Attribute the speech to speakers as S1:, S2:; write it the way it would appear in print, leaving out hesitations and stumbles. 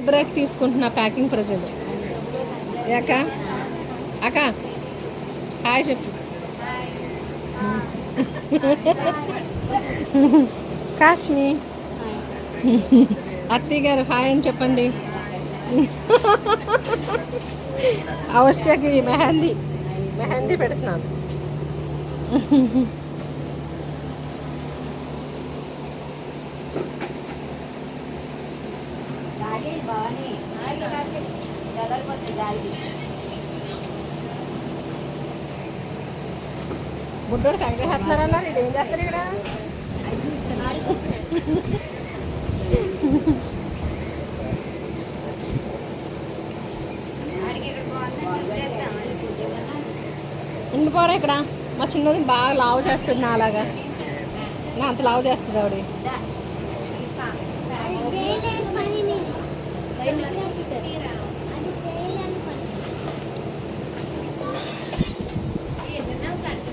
S1: Break తీసుకుంటున్నా packing ప్రజలు. అక్క అక్క హాయ్ చెప్పు. కాశ్మీ అత్తయ్య గారు హాయ్ అని చెప్పండి. అవశ్యకి మెహందీ పెడుతున్నాను. బుడ్డోడు తగ్గేస్తున్నారన్నారు. ఇది ఏం చేస్తారు ఇక్కడ? ఉండిపోరా ఇక్కడ. మా చిన్నది బాగా లావు చేస్తుంది. నా అలాగా నా అంత లావు చేస్తుంది ఆవిడ.